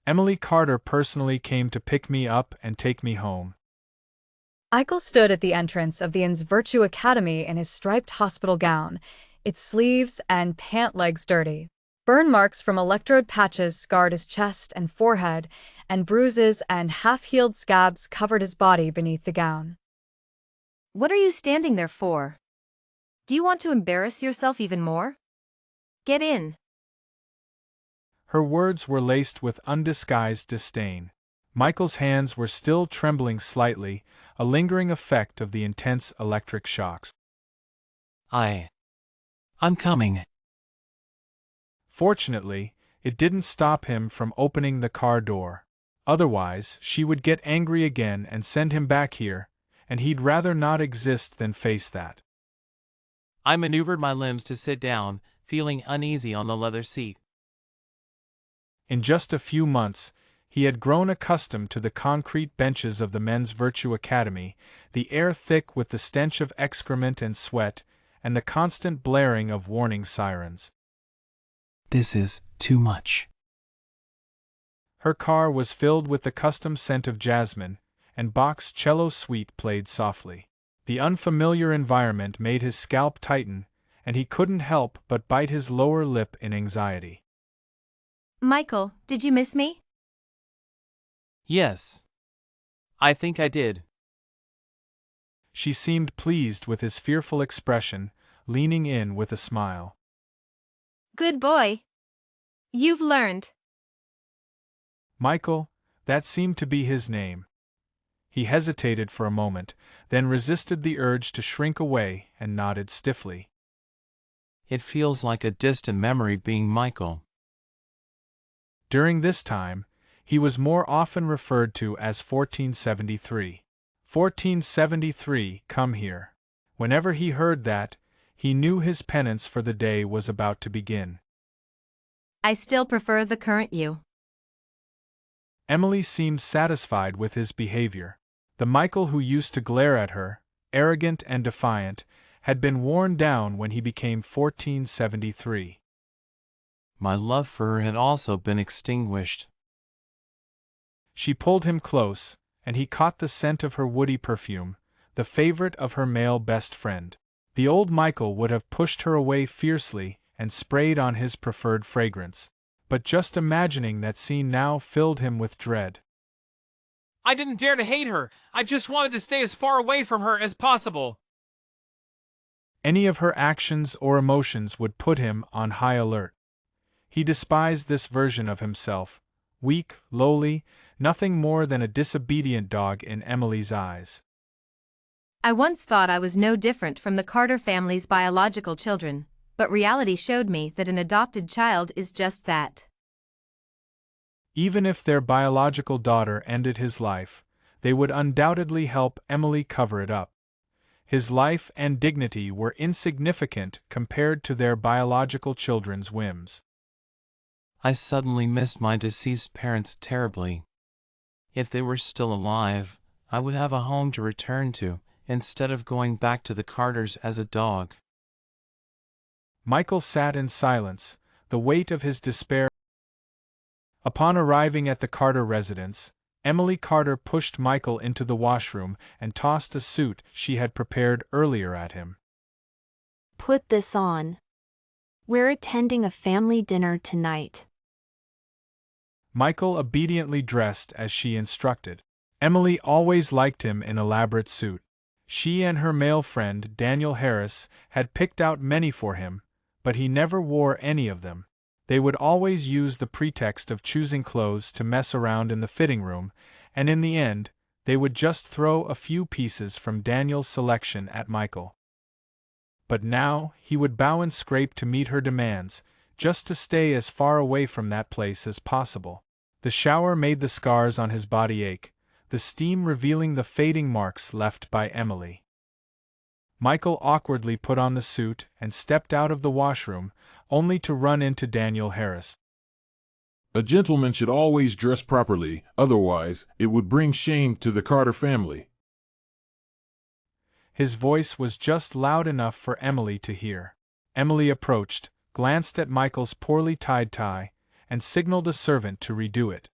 Emily Carter personally came to pick me up and take me home. Eichel stood at the entrance of the Inn's Virtue Academy in his striped hospital gown, its sleeves and pant legs dirty. Burn marks from electrode patches scarred his chest and forehead, and bruises and half-healed scabs covered his body beneath the gown. What are you standing there for? Do you want to embarrass yourself even more? Get in. Her words were laced with undisguised disdain. Michael's hands were still trembling slightly, a lingering effect of the intense electric shocks. I'm coming. Fortunately, it didn't stop him from opening the car door. Otherwise, she would get angry again and send him back here, and he'd rather not exist than face that. I maneuvered my limbs to sit down, feeling uneasy on the leather seat. In just a few months, he had grown accustomed to the concrete benches of the Men's Virtue Academy, the air thick with the stench of excrement and sweat, and the constant blaring of warning sirens. This is too much. Her car was filled with the custom scent of jasmine, and Bach's cello suite played softly. The unfamiliar environment made his scalp tighten, and he couldn't help but bite his lower lip in anxiety. Michael, did you miss me? Yes. I think I did. She seemed pleased with his fearful expression, leaning in with a smile. Good boy. You've learned. Michael, that seemed to be his name. He hesitated for a moment, then resisted the urge to shrink away and nodded stiffly. It feels like a distant memory being Michael. During this time, he was more often referred to as 1473. 1473, come here. Whenever he heard that, he knew his penance for the day was about to begin. I still prefer the current you. Emily seemed satisfied with his behavior. The Michael who used to glare at her, arrogant and defiant, had been worn down when he became 1473. My love for her had also been extinguished. She pulled him close, and he caught the scent of her woody perfume, the favorite of her male best friend. The old Michael would have pushed her away fiercely and sprayed on his preferred fragrance, but just imagining that scene now filled him with dread. I didn't dare to hate her. I just wanted to stay as far away from her as possible. Any of her actions or emotions would put him on high alert. He despised this version of himself, weak, lowly, nothing more than a disobedient dog in Emily's eyes. I once thought I was no different from the Carter family's biological children, but reality showed me that an adopted child is just that. Even if their biological daughter ended his life, they would undoubtedly help Emily cover it up. His life and dignity were insignificant compared to their biological children's whims. I suddenly missed my deceased parents terribly. If they were still alive, I would have a home to return to, instead of going back to the Carters as a dog. Michael sat in silence, the weight of his despair. Upon arriving at the Carter residence, Emily Carter pushed Michael into the washroom and tossed a suit she had prepared earlier at him. Put this on. We're attending a family dinner tonight. Michael obediently dressed as she instructed. Emily always liked him in elaborate suit. She and her male friend Daniel Harris had picked out many for him, but he never wore any of them. They would always use the pretext of choosing clothes to mess around in the fitting room, and in the end, they would just throw a few pieces from Daniel's selection at Michael. But now, he would bow and scrape to meet her demands, just to stay as far away from that place as possible. The shower made the scars on his body ache, the steam revealing the fading marks left by Emily. Michael awkwardly put on the suit and stepped out of the washroom, only to run into Daniel Harris. A gentleman should always dress properly, otherwise it would bring shame to the Carter family. His voice was just loud enough for Emily to hear. Emily approached, glanced at Michael's poorly tied tie, and signaled a servant to redo it.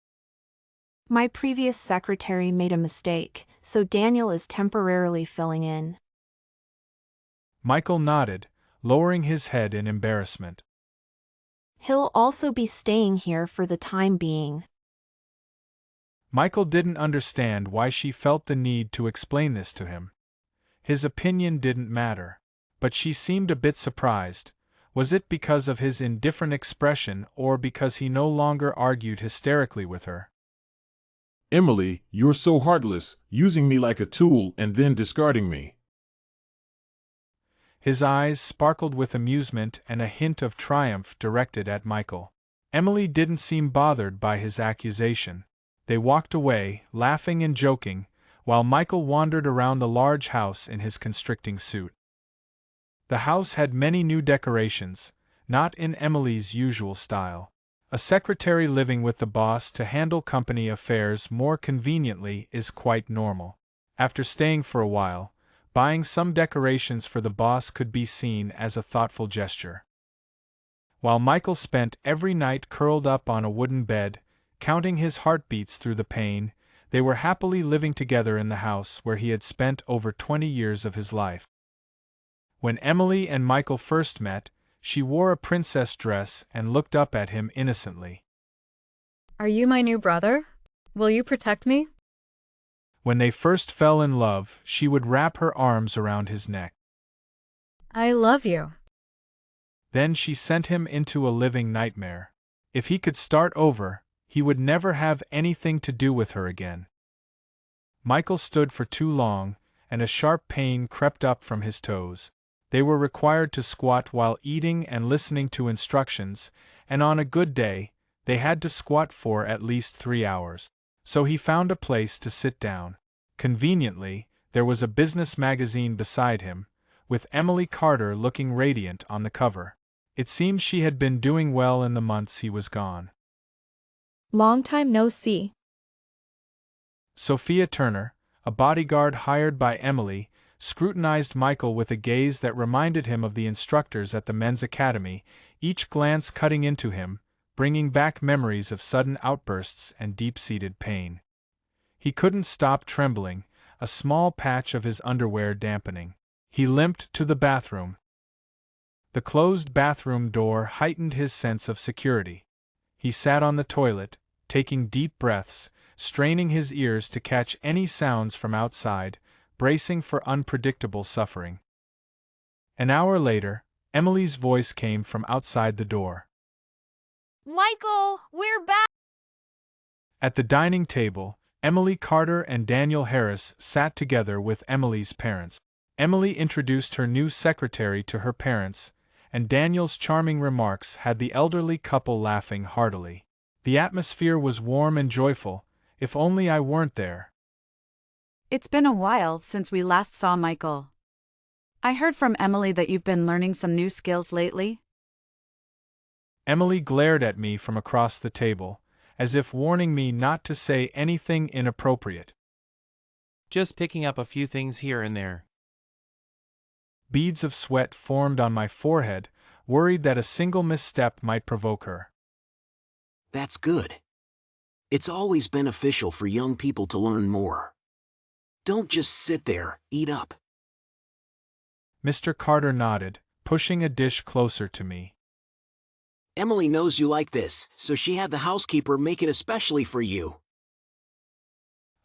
My previous secretary made a mistake, so Daniel is temporarily filling in. Michael nodded, lowering his head in embarrassment. He'll also be staying here for the time being. Michael didn't understand why she felt the need to explain this to him. His opinion didn't matter, but she seemed a bit surprised. Was it because of his indifferent expression or because he no longer argued hysterically with her? Emily, you're so heartless, using me like a tool and then discarding me. His eyes sparkled with amusement and a hint of triumph directed at Michael. Emily didn't seem bothered by his accusation. They walked away, laughing and joking, while Michael wandered around the large house in his constricting suit. The house had many new decorations, not in Emily's usual style. A secretary living with the boss to handle company affairs more conveniently is quite normal. After staying for a while, buying some decorations for the boss could be seen as a thoughtful gesture. While Michael spent every night curled up on a wooden bed, counting his heartbeats through the pain, they were happily living together in the house where he had spent over 20 years of his life. When Emily and Michael first met, she wore a princess dress and looked up at him innocently. Are you my new brother? Will you protect me? When they first fell in love, she would wrap her arms around his neck. I love you. Then she sent him into a living nightmare. If he could start over, he would never have anything to do with her again. Michael stood for too long, and a sharp pain crept up from his toes. They were required to squat while eating and listening to instructions, and on a good day, they had to squat for at least 3 hours. So he found a place to sit down. Conveniently, there was a business magazine beside him, with Emily Carter looking radiant on the cover. It seemed she had been doing well in the months he was gone. Long time no see. Sophia Turner, a bodyguard hired by Emily, scrutinized Michael with a gaze that reminded him of the instructors at the men's academy, each glance cutting into him, bringing back memories of sudden outbursts and deep-seated pain. He couldn't stop trembling, a small patch of his underwear dampening. He limped to the bathroom. The closed bathroom door heightened his sense of security. He sat on the toilet, taking deep breaths, straining his ears to catch any sounds from outside, bracing for unpredictable suffering. An hour later, Emily's voice came from outside the door. Michael, we're back! At the dining table, Emily Carter and Daniel Harris sat together with Emily's parents. Emily introduced her new secretary to her parents, and Daniel's charming remarks had the elderly couple laughing heartily. The atmosphere was warm and joyful, if only I weren't there. It's been a while since we last saw Michael. I heard from Emily that you've been learning some new skills lately. Emily glared at me from across the table, as if warning me not to say anything inappropriate. Just picking up a few things here and there. Beads of sweat formed on my forehead, worried that a single misstep might provoke her. That's good. It's always beneficial for young people to learn more. Don't just sit there, eat up. Mr. Carter nodded, pushing a dish closer to me. Emily knows you like this, so she had the housekeeper make it especially for you.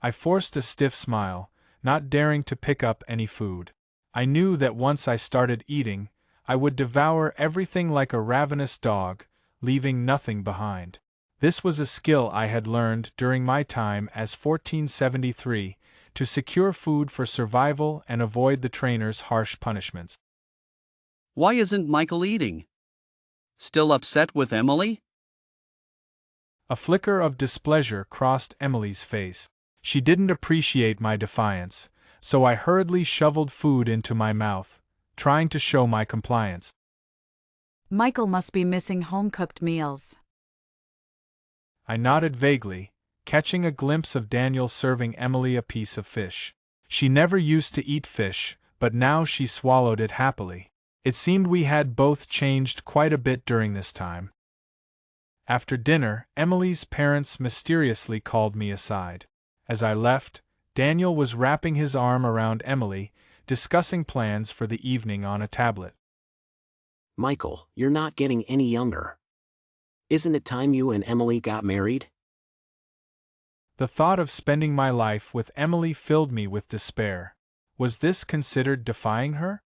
I forced a stiff smile, not daring to pick up any food. I knew that once I started eating, I would devour everything like a ravenous dog, leaving nothing behind. This was a skill I had learned during my time as 1473, to secure food for survival and avoid the trainer's harsh punishments. Why isn't Michael eating? Still upset with Emily? A flicker of displeasure crossed Emily's face. She didn't appreciate my defiance, so I hurriedly shoveled food into my mouth, trying to show my compliance. Michael must be missing home-cooked meals. I nodded vaguely, catching a glimpse of Daniel serving Emily a piece of fish. She never used to eat fish, but now she swallowed it happily. It seemed we had both changed quite a bit during this time. After dinner, Emily's parents mysteriously called me aside. As I left, Daniel was wrapping his arm around Emily, discussing plans for the evening on a tablet. Michael, you're not getting any younger. Isn't it time you and Emily got married? The thought of spending my life with Emily filled me with despair. Was this considered defying her?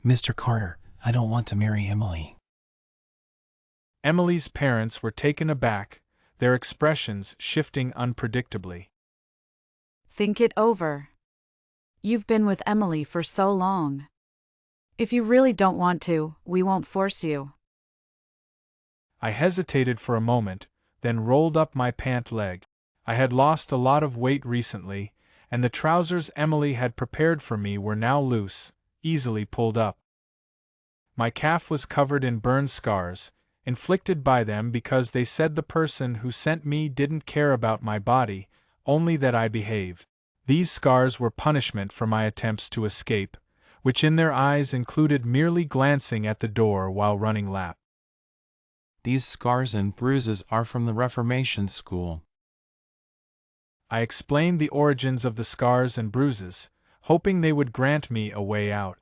Mr. Carter, I don't want to marry Emily. Emily's parents were taken aback, their expressions shifting unpredictably. Think it over. You've been with Emily for so long. If you really don't want to, we won't force you. I hesitated for a moment, then rolled up my pant leg. I had lost a lot of weight recently, and the trousers Emily had prepared for me were now loose, easily pulled up. My calf was covered in burn scars, inflicted by them because they said the person who sent me didn't care about my body, only that I behaved. These scars were punishment for my attempts to escape, which in their eyes included merely glancing at the door while running lap. These scars and bruises are from the Reformation school. I explained the origins of the scars and bruises, hoping they would grant me a way out.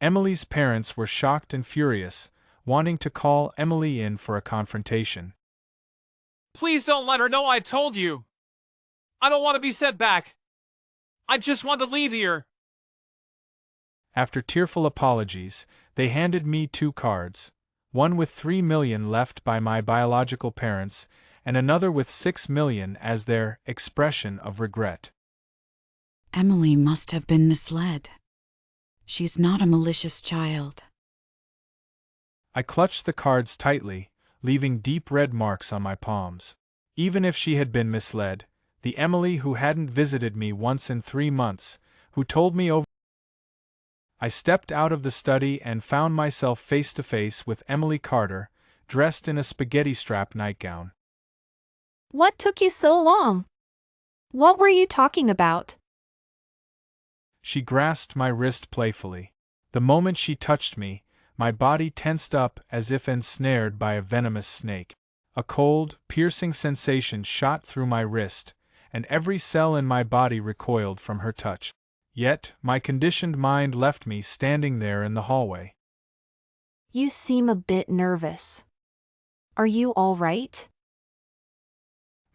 Emily's parents were shocked and furious, wanting to call Emily in for a confrontation. Please don't let her know I told you. I don't want to be sent back. I just want to leave here. After tearful apologies, they handed me 2 cards, one with 3 million left by my biological parents, and another with 6 million as their expression of regret. Emily must have been misled. She's not a malicious child. I clutched the cards tightly, leaving deep red marks on my palms. Even if she had been misled, the Emily who hadn't visited me once in 3 months, who told me over. I stepped out of the study and found myself face to face with Emily Carter, dressed in a spaghetti-strap nightgown. What took you so long? What were you talking about? She grasped my wrist playfully. The moment she touched me, my body tensed up as if ensnared by a venomous snake. A cold, piercing sensation shot through my wrist, and every cell in my body recoiled from her touch. Yet, my conditioned mind left me standing there in the hallway. You seem a bit nervous. Are you all right?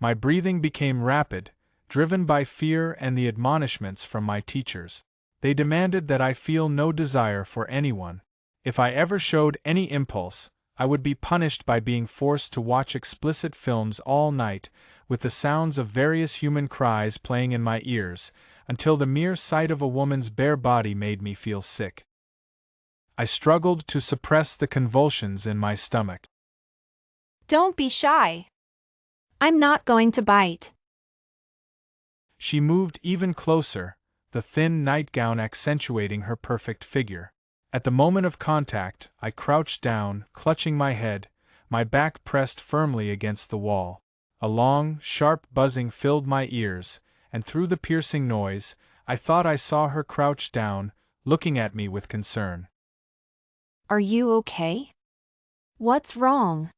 My breathing became rapid, driven by fear and the admonishments from my teachers. They demanded that I feel no desire for anyone. If I ever showed any impulse, I would be punished by being forced to watch explicit films all night, with the sounds of various human cries playing in my ears, until the mere sight of a woman's bare body made me feel sick. I struggled to suppress the convulsions in my stomach. Don't be shy. I'm not going to bite. She moved even closer, the thin nightgown accentuating her perfect figure. At the moment of contact, I crouched down, clutching my head, my back pressed firmly against the wall. A long, sharp buzzing filled my ears, and through the piercing noise, I thought I saw her crouch down, looking at me with concern. Are you okay? What's wrong?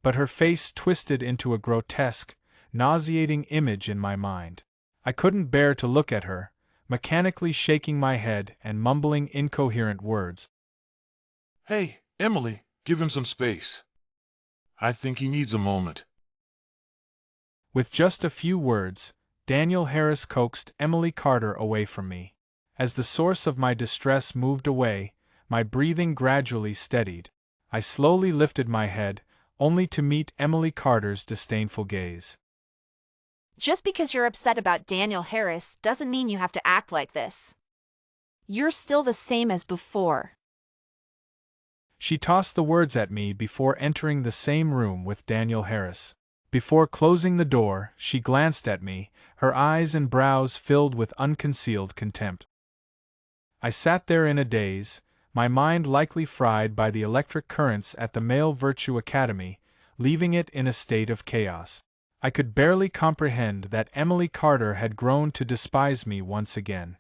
But her face twisted into a grotesque, nauseating image in my mind. I couldn't bear to look at her, mechanically shaking my head and mumbling incoherent words. Hey, Emily, give him some space. I think he needs a moment. With just a few words, Daniel Harris coaxed Emily Carter away from me. As the source of my distress moved away, my breathing gradually steadied. I slowly lifted my head, only to meet Emily Carter's disdainful gaze. Just because you're upset about Daniel Harris doesn't mean you have to act like this. You're still the same as before. She tossed the words at me before entering the same room with Daniel Harris. Before closing the door, she glanced at me, her eyes and brows filled with unconcealed contempt. I sat there in a daze, my mind likely fried by the electric currents at the Male Virtue Academy, leaving it in a state of chaos. I could barely comprehend that Emily Carter had grown to despise me once again.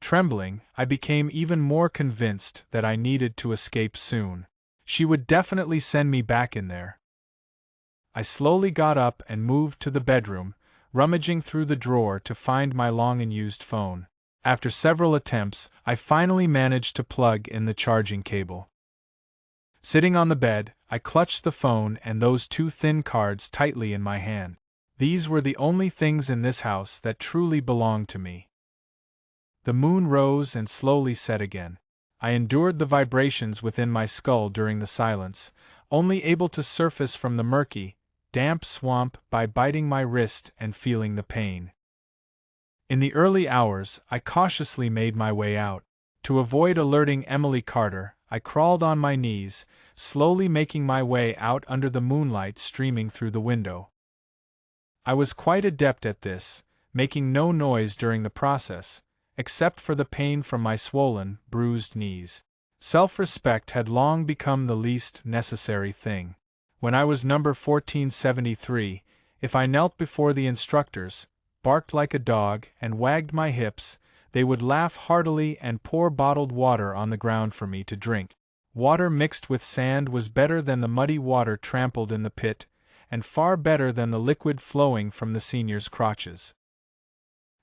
Trembling, I became even more convinced that I needed to escape soon. She would definitely send me back in there. I slowly got up and moved to the bedroom, rummaging through the drawer to find my long-unused phone. After several attempts, I finally managed to plug in the charging cable. Sitting on the bed, I clutched the phone and those two thin cards tightly in my hand. These were the only things in this house that truly belonged to me. The moon rose and slowly set again. I endured the vibrations within my skull during the silence, only able to surface from the murky, damp swamp by biting my wrist and feeling the pain. In the early hours, I cautiously made my way out. To avoid alerting Emily Carter, I crawled on my knees, slowly making my way out under the moonlight streaming through the window. I was quite adept at this, making no noise during the process, except for the pain from my swollen, bruised knees. Self-respect had long become the least necessary thing. When I was number 1473, if I knelt before the instructors, barked like a dog, and wagged my hips, they would laugh heartily and pour bottled water on the ground for me to drink. Water mixed with sand was better than the muddy water trampled in the pit, and far better than the liquid flowing from the seniors' crotches.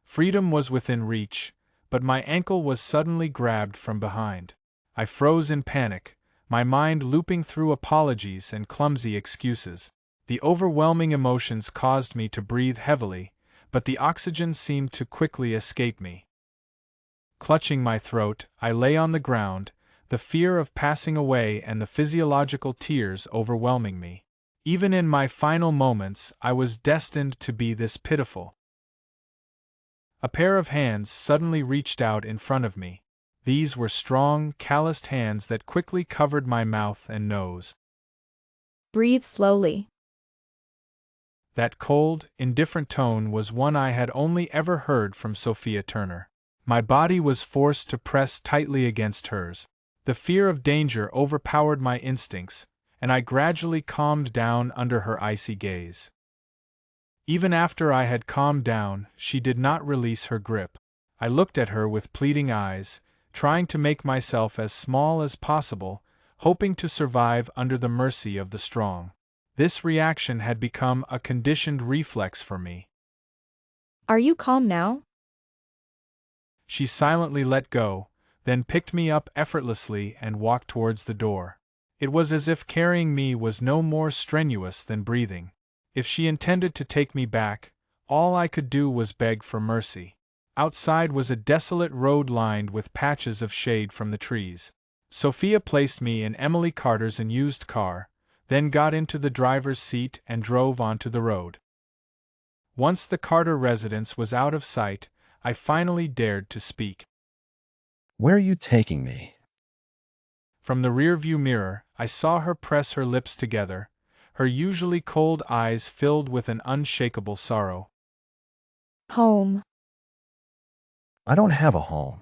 Freedom was within reach, but my ankle was suddenly grabbed from behind. I froze in panic, my mind looping through apologies and clumsy excuses. The overwhelming emotions caused me to breathe heavily, but the oxygen seemed to quickly escape me. Clutching my throat, I lay on the ground, the fear of passing away and the physiological tears overwhelming me. Even in my final moments, I was destined to be this pitiful. A pair of hands suddenly reached out in front of me. These were strong, calloused hands that quickly covered my mouth and nose. Breathe slowly. That cold, indifferent tone was one I had only ever heard from Sophia Turner. My body was forced to press tightly against hers. The fear of danger overpowered my instincts, and I gradually calmed down under her icy gaze. Even after I had calmed down, she did not release her grip. I looked at her with pleading eyes, trying to make myself as small as possible, hoping to survive under the mercy of the strong. This reaction had become a conditioned reflex for me. Are you calm now? She silently let go, then picked me up effortlessly and walked towards the door. It was as if carrying me was no more strenuous than breathing. If she intended to take me back, all I could do was beg for mercy. Outside was a desolate road lined with patches of shade from the trees. Sophia placed me in Emily Carter's unused car, then got into the driver's seat and drove onto the road. Once the Carter residence was out of sight, I finally dared to speak. Where are you taking me? From the rearview mirror, I saw her press her lips together, her usually cold eyes filled with an unshakable sorrow. Home. I don't have a home.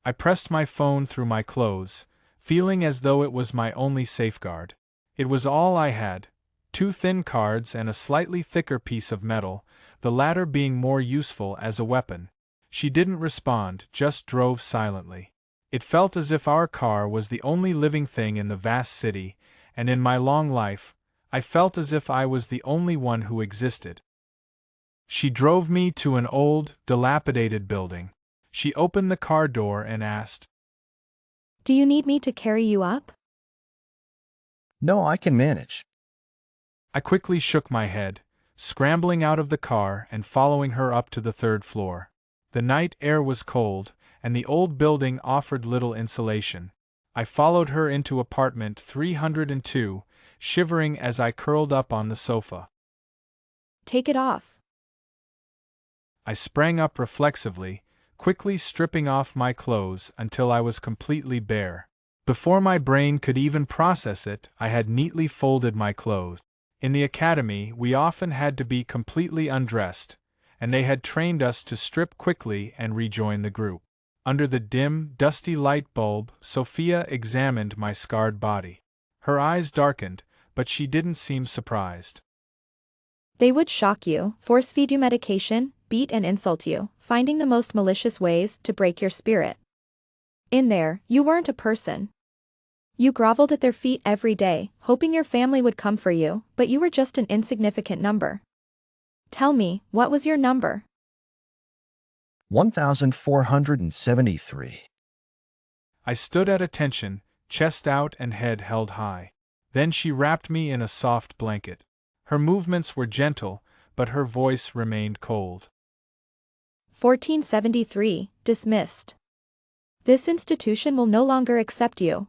I pressed my phone through my clothes, feeling as though it was my only safeguard. It was all I had, 2 thin cards and a slightly thicker piece of metal, the latter being more useful as a weapon. She didn't respond, just drove silently. It felt as if our car was the only living thing in the vast city, and in my long life, I felt as if I was the only one who existed. She drove me to an old, dilapidated building. She opened the car door and asked, Do you need me to carry you up? No, I can manage. I quickly shook my head, scrambling out of the car and following her up to the 3rd floor. The night air was cold, and the old building offered little insulation. I followed her into apartment 302, shivering as I curled up on the sofa. Take it off. I sprang up reflexively, quickly stripping off my clothes until I was completely bare. Before my brain could even process it, I had neatly folded my clothes. In the academy, we often had to be completely undressed, and they had trained us to strip quickly and rejoin the group. Under the dim, dusty light bulb, Sophia examined my scarred body. Her eyes darkened, but she didn't seem surprised. They would shock you, force-feed you medication, beat and insult you, finding the most malicious ways to break your spirit. In there, you weren't a person. You groveled at their feet every day, hoping your family would come for you, but you were just an insignificant number. Tell me, what was your number? 1473. I stood at attention, chest out and head held high. Then she wrapped me in a soft blanket. Her movements were gentle, but her voice remained cold. 1473, dismissed. This institution will no longer accept you.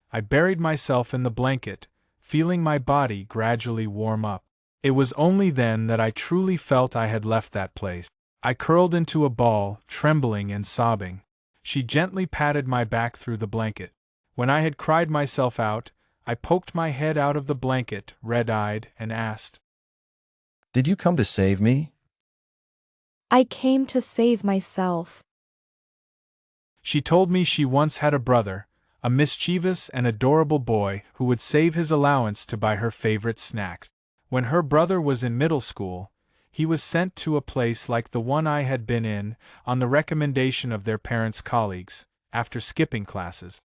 I buried myself in the blanket, feeling my body gradually warm up. It was only then that I truly felt I had left that place. I curled into a ball, trembling and sobbing. She gently patted my back through the blanket. When I had cried myself out, I poked my head out of the blanket, red-eyed, and asked, Did you come to save me? I came to save myself. She told me she once had a brother, a mischievous and adorable boy who would save his allowance to buy her favorite snacks. When her brother was in middle school, he was sent to a place like the one I had been in, on the recommendation of their parents' colleagues, after skipping classes.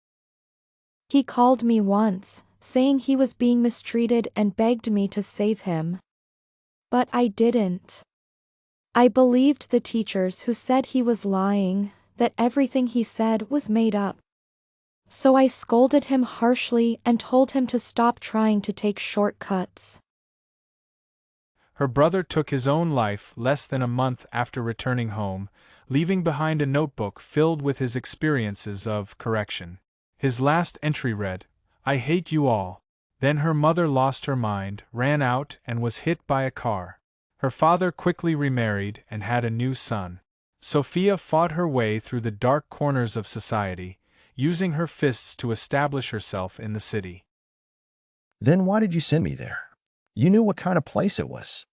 He called me once, saying he was being mistreated and begged me to save him. But I didn't. I believed the teachers who said he was lying, that everything he said was made up. So I scolded him harshly and told him to stop trying to take shortcuts. Her brother took his own life less than a month after returning home, leaving behind a notebook filled with his experiences of correction. His last entry read, "I hate you all." Then her mother lost her mind, ran out, and was hit by a car. Her father quickly remarried and had a new son. Sophia fought her way through the dark corners of society, using her fists to establish herself in the city. Then why did you send me there? You knew what kind of place it was.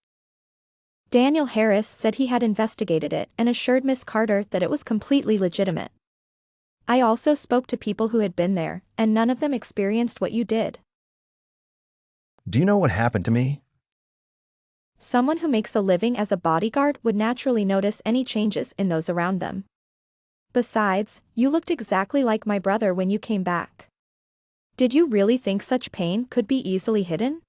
Daniel Harris said he had investigated it and assured Miss Carter that it was completely legitimate. I also spoke to people who had been there, and none of them experienced what you did. Do you know what happened to me? Someone who makes a living as a bodyguard would naturally notice any changes in those around them. Besides, you looked exactly like my brother when you came back. Did you really think such pain could be easily hidden?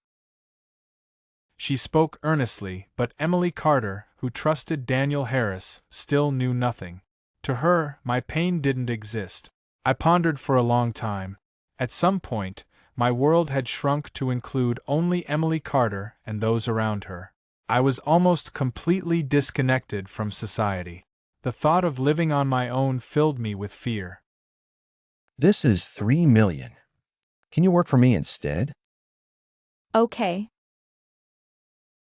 She spoke earnestly, but Emily Carter, who trusted Daniel Harris, still knew nothing. To her, my pain didn't exist. I pondered for a long time. At some point, my world had shrunk to include only Emily Carter and those around her. I was almost completely disconnected from society. The thought of living on my own filled me with fear. This is $3 million. Can you work for me instead? Okay.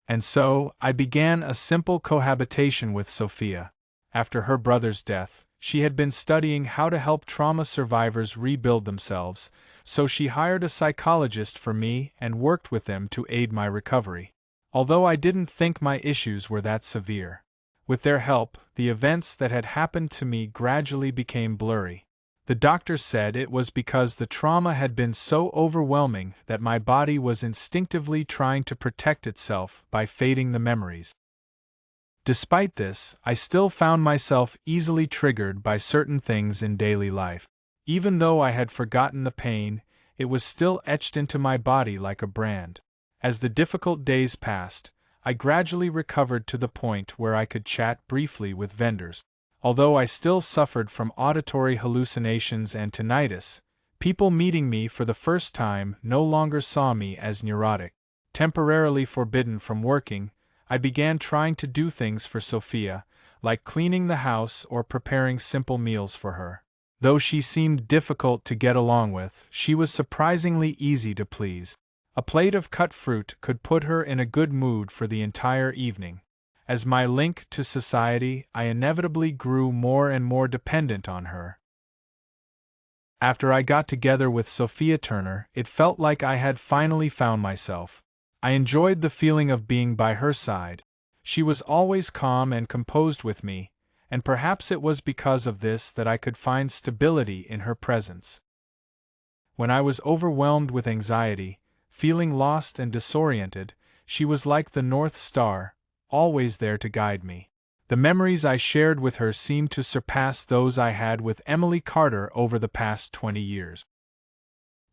And so, I began a simple cohabitation with Sophia. After her brother's death, she had been studying how to help trauma survivors rebuild themselves, so she hired a psychologist for me and worked with them to aid my recovery. Although I didn't think my issues were that severe. With their help, the events that had happened to me gradually became blurry. The doctor said it was because the trauma had been so overwhelming that my body was instinctively trying to protect itself by fading the memories. Despite this, I still found myself easily triggered by certain things in daily life. Even though I had forgotten the pain, it was still etched into my body like a brand. As the difficult days passed, I gradually recovered to the point where I could chat briefly with vendors. Although I still suffered from auditory hallucinations and tinnitus, people meeting me for the first time no longer saw me as neurotic. Temporarily forbidden from working, I began trying to do things for Sophia, like cleaning the house or preparing simple meals for her. Though she seemed difficult to get along with, she was surprisingly easy to please. A plate of cut fruit could put her in a good mood for the entire evening. As my link to society, I inevitably grew more and more dependent on her. After I got together with Sophia Turner, it felt like I had finally found myself. I enjoyed the feeling of being by her side. She was always calm and composed with me, and perhaps it was because of this that I could find stability in her presence. When I was overwhelmed with anxiety, feeling lost and disoriented, she was like the North Star, always there to guide me. The memories I shared with her seemed to surpass those I had with Emily Carter over the past 20 years.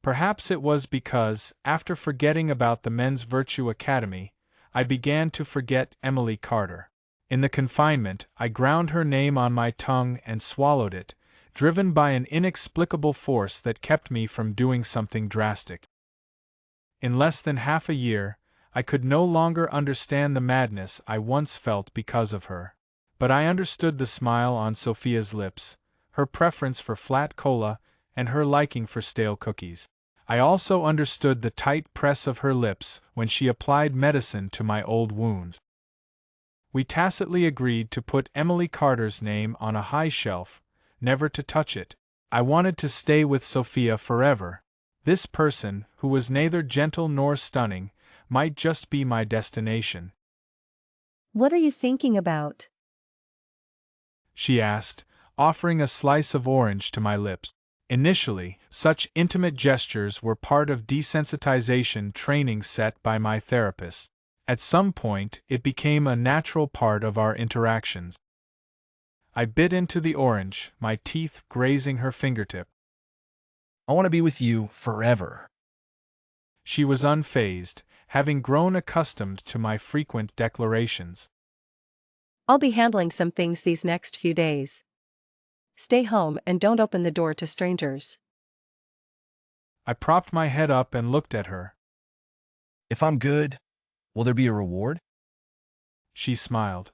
Perhaps it was because, after forgetting about the Men's Virtue Academy, I began to forget Emily Carter. In the confinement, I ground her name on my tongue and swallowed it, driven by an inexplicable force that kept me from doing something drastic. In less than half a year, I could no longer understand the madness I once felt because of her. But I understood the smile on Sophia's lips, her preference for flat cola, and her liking for stale cookies. I also understood the tight press of her lips when she applied medicine to my old wound. We tacitly agreed to put Emily Carter's name on a high shelf, never to touch it. I wanted to stay with Sophia forever. This person, who was neither gentle nor stunning, might just be my destination. What are you thinking about? She asked, offering a slice of orange to my lips. Initially, such intimate gestures were part of desensitization training set by my therapist. At some point, it became a natural part of our interactions. I bit into the orange, my teeth grazing her fingertip. I want to be with you forever. She was unfazed, having grown accustomed to my frequent declarations. I'll be handling some things these next few days. Stay home and don't open the door to strangers. I propped my head up and looked at her. If I'm good, will there be a reward? She smiled.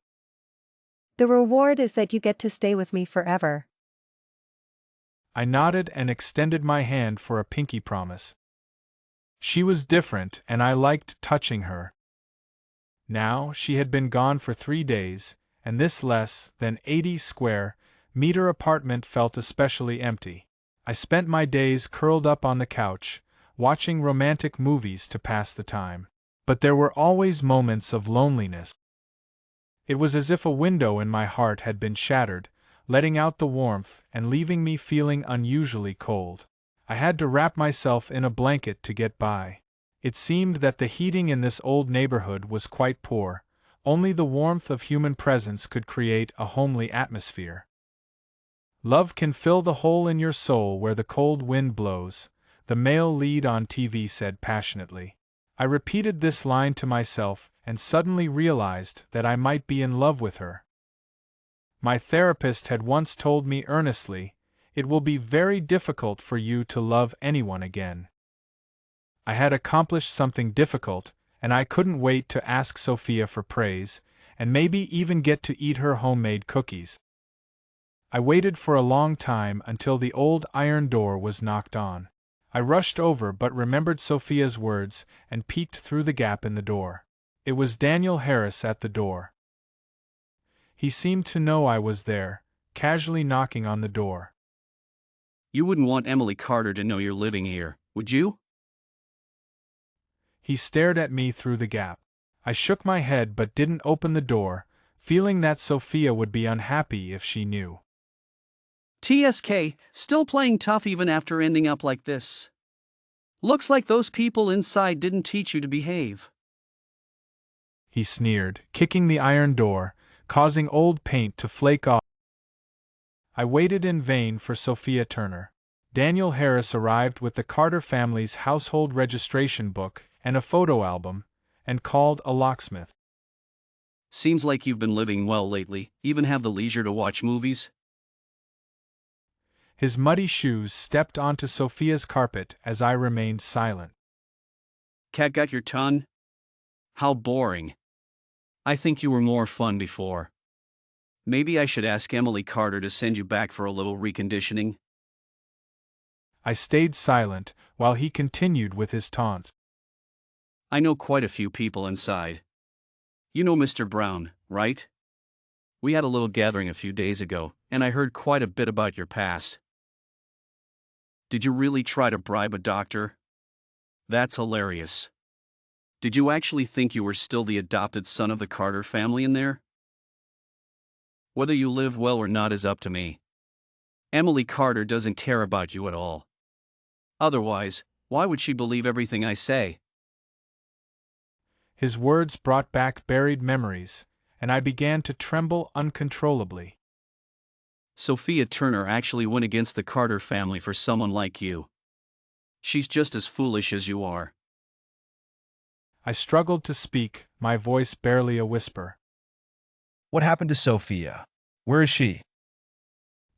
The reward is that you get to stay with me forever. I nodded and extended my hand for a pinky promise. She was different, and I liked touching her. Now, she had been gone for 3 days, and this less than 80 square meter apartment felt especially empty. I spent my days curled up on the couch, watching romantic movies to pass the time. But there were always moments of loneliness. It was as if a window in my heart had been shattered, letting out the warmth and leaving me feeling unusually cold. I had to wrap myself in a blanket to get by. It seemed that the heating in this old neighborhood was quite poor. Only the warmth of human presence could create a homely atmosphere. Love can fill the hole in your soul where the cold wind blows, the male lead on TV said passionately. I repeated this line to myself and suddenly realized that I might be in love with her. My therapist had once told me earnestly, "It will be very difficult for you to love anyone again." I had accomplished something difficult, and I couldn't wait to ask Sophia for praise, and maybe even get to eat her homemade cookies. I waited for a long time until the old iron door was knocked on. I rushed over but remembered Sophia's words and peeked through the gap in the door. It was Daniel Harris at the door. He seemed to know I was there, casually knocking on the door. You wouldn't want Emily Carter to know you're living here, would you? He stared at me through the gap. I shook my head but didn't open the door, feeling that Sophia would be unhappy if she knew. TSK, still playing tough even after ending up like this. Looks like those people inside didn't teach you to behave. He sneered, kicking the iron door, causing old paint to flake off. I waited in vain for Sophia Turner. Daniel Harris arrived with the Carter family's household registration book and a photo album, and called a locksmith. Seems like you've been living well lately, even have the leisure to watch movies. His muddy shoes stepped onto Sophia's carpet as I remained silent. Cat got your ton? How boring. I think you were more fun before. Maybe I should ask Emily Carter to send you back for a little reconditioning. I stayed silent while he continued with his taunt. I know quite a few people inside. You know Mr. Brown, right? We had a little gathering a few days ago, and I heard quite a bit about your past. Did you really try to bribe a doctor? That's hilarious. Did you actually think you were still the adopted son of the Carter family in there? Whether you live well or not is up to me. Emily Carter doesn't care about you at all. Otherwise, why would she believe everything I say? His words brought back buried memories, and I began to tremble uncontrollably. Sophia Turner actually went against the Carter family for someone like you. She's just as foolish as you are. I struggled to speak, my voice barely a whisper. What happened to Sophia? Where is she?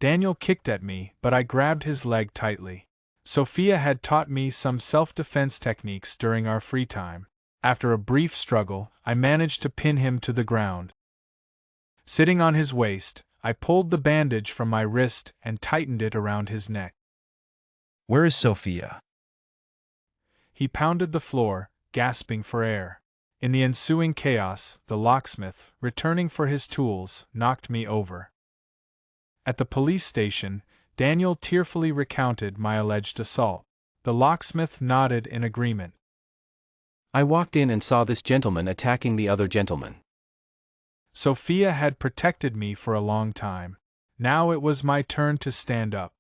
Daniel kicked at me, but I grabbed his leg tightly. Sophia had taught me some self-defense techniques during our free time. After a brief struggle, I managed to pin him to the ground. Sitting on his waist, I pulled the bandage from my wrist and tightened it around his neck. Where is Sophia? He pounded the floor, gasping for air. In the ensuing chaos, the locksmith, returning for his tools, knocked me over. At the police station, Daniel tearfully recounted my alleged assault. The locksmith nodded in agreement. I walked in and saw this gentleman attacking the other gentleman. Sophia had protected me for a long time. Now it was my turn to stand up.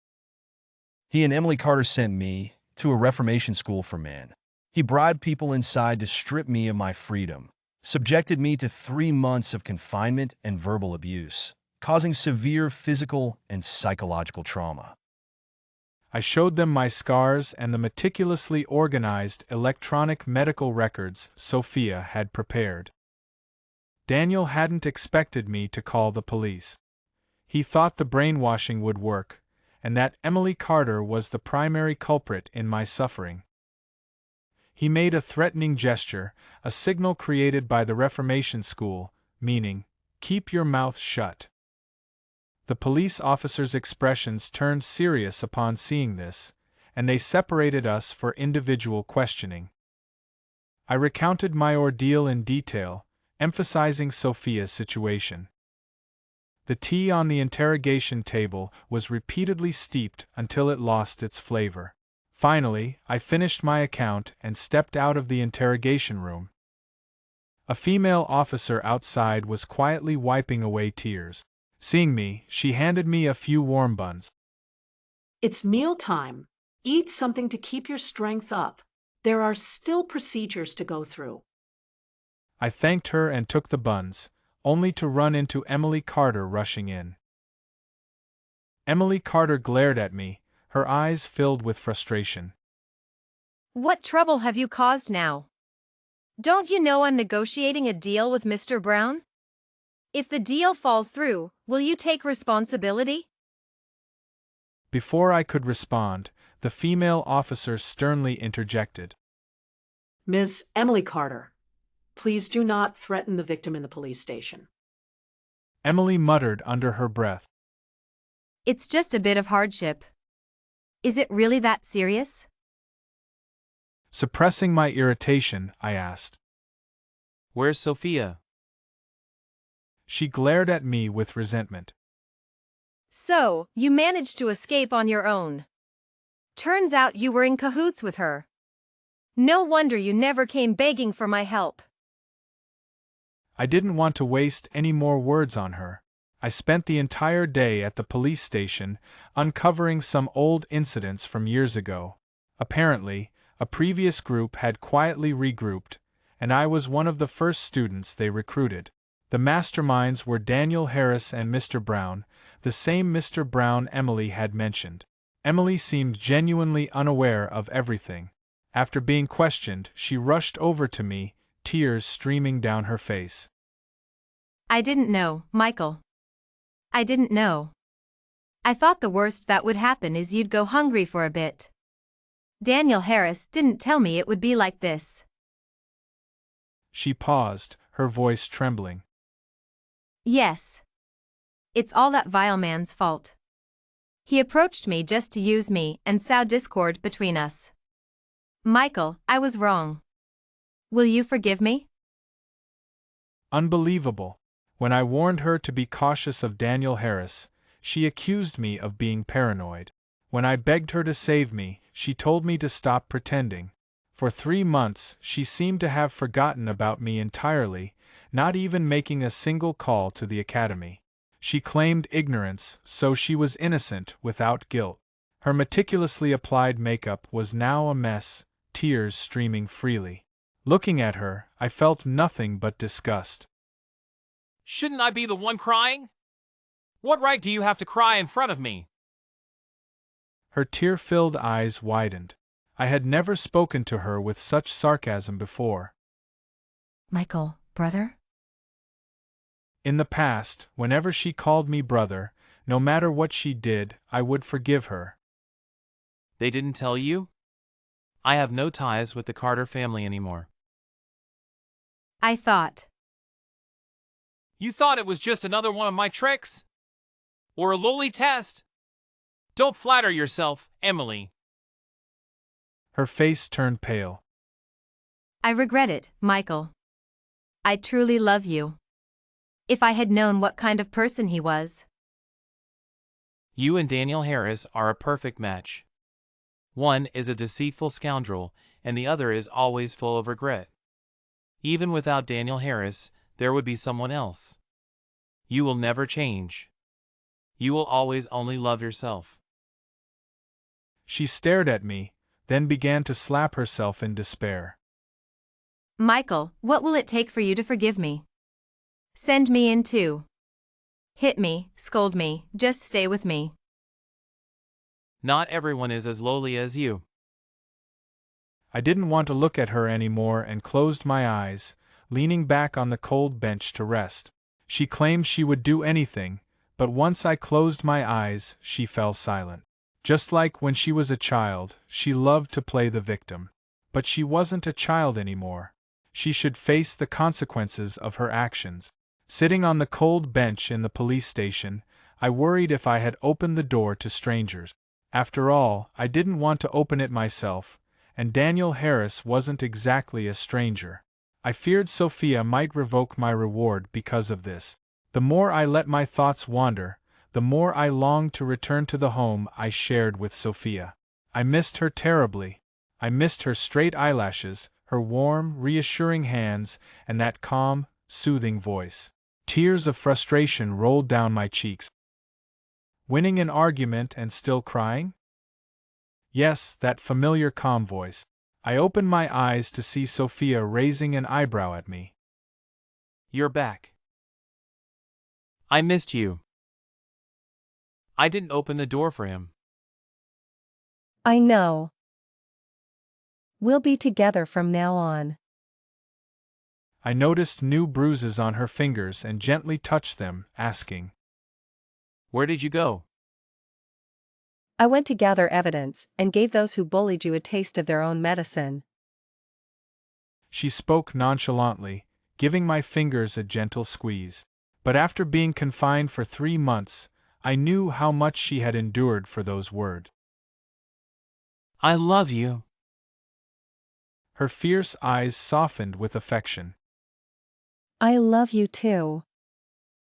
He and Emily Carter sent me to a Reformation school for men. He bribed people inside to strip me of my freedom, subjected me to 3 months of confinement and verbal abuse, causing severe physical and psychological trauma. I showed them my scars and the meticulously organized electronic medical records Sophia had prepared. Daniel hadn't expected me to call the police. He thought the brainwashing would work, and that Emily Carter was the primary culprit in my suffering. He made a threatening gesture, a signal created by the Reformation School, meaning, "Keep your mouth shut." The police officers' expressions turned serious upon seeing this, and they separated us for individual questioning. I recounted my ordeal in detail, emphasizing Sophia's situation. The tea on the interrogation table was repeatedly steeped until it lost its flavor. Finally, I finished my account and stepped out of the interrogation room. A female officer outside was quietly wiping away tears. Seeing me, she handed me a few warm buns. It's mealtime. Eat something to keep your strength up. There are still procedures to go through. I thanked her and took the buns, only to run into Emily Carter rushing in. Emily Carter glared at me, her eyes filled with frustration. What trouble have you caused now? Don't you know I'm negotiating a deal with Mr. Brown? If the deal falls through, will you take responsibility? Before I could respond, the female officer sternly interjected. Ms. Emily Carter, please do not threaten the victim in the police station. Emily muttered under her breath. It's just a bit of hardship. Is it really that serious? Suppressing my irritation, I asked. Where's Sophia? She glared at me with resentment. So, you managed to escape on your own. Turns out you were in cahoots with her. No wonder you never came begging for my help. I didn't want to waste any more words on her. I spent the entire day at the police station, uncovering some old incidents from years ago. Apparently, a previous group had quietly regrouped, and I was one of the first students they recruited. The masterminds were Daniel Harris and Mr. Brown, the same Mr. Brown Emily had mentioned. Emily seemed genuinely unaware of everything. After being questioned, she rushed over to me, tears streaming down her face. I didn't know, Michael. I didn't know. I thought the worst that would happen is you'd go hungry for a bit. Daniel Harris didn't tell me it would be like this. She paused, her voice trembling. Yes. It's all that vile man's fault. He approached me just to use me and sow discord between us. Michael, I was wrong. Will you forgive me? Unbelievable. When I warned her to be cautious of Daniel Harris, she accused me of being paranoid. When I begged her to save me, she told me to stop pretending. For 3 months, she seemed to have forgotten about me entirely, not even making a single call to the academy. She claimed ignorance, so she was innocent without guilt. Her meticulously applied makeup was now a mess, tears streaming freely. Looking at her, I felt nothing but disgust. Shouldn't I be the one crying? What right do you have to cry in front of me? Her tear-filled eyes widened. I had never spoken to her with such sarcasm before. Michael, brother? In the past, whenever she called me brother, no matter what she did, I would forgive her. They didn't tell you? I have no ties with the Carter family anymore. I thought. You thought it was just another one of my tricks? Or a lowly test? Don't flatter yourself, Emily. Her face turned pale. I regret it, Michael. I truly love you. If I had known what kind of person he was. You and Daniel Harris are a perfect match. One is a deceitful scoundrel, and the other is always full of regret. Even without Daniel Harris, there would be someone else. You will never change. You will always only love yourself. She stared at me, then began to slap herself in despair. Michael, what will it take for you to forgive me? Send me in too. Hit me, scold me, just stay with me. Not everyone is as lowly as you. I didn't want to look at her anymore and closed my eyes, leaning back on the cold bench to rest. She claimed she would do anything, but once I closed my eyes, she fell silent. Just like when she was a child, she loved to play the victim. But she wasn't a child anymore. She should face the consequences of her actions. Sitting on the cold bench in the police station, I worried if I had opened the door to strangers. After all, I didn't want to open it myself, and Daniel Harris wasn't exactly a stranger. I feared Sophia might revoke my reward because of this. The more I let my thoughts wander, the more I longed to return to the home I shared with Sophia. I missed her terribly. I missed her straight eyelashes, her warm, reassuring hands, and that calm, soothing voice. Tears of frustration rolled down my cheeks. Winning an argument and still crying? Yes, that familiar calm voice. I opened my eyes to see Sophia raising an eyebrow at me. You're back. I missed you. I didn't open the door for him. I know. We'll be together from now on. I noticed new bruises on her fingers and gently touched them, asking, Where did you go? I went to gather evidence and gave those who bullied you a taste of their own medicine. She spoke nonchalantly, giving my fingers a gentle squeeze. But after being confined for 3 months, I knew how much she had endured for those words. I love you. Her fierce eyes softened with affection. I love you too.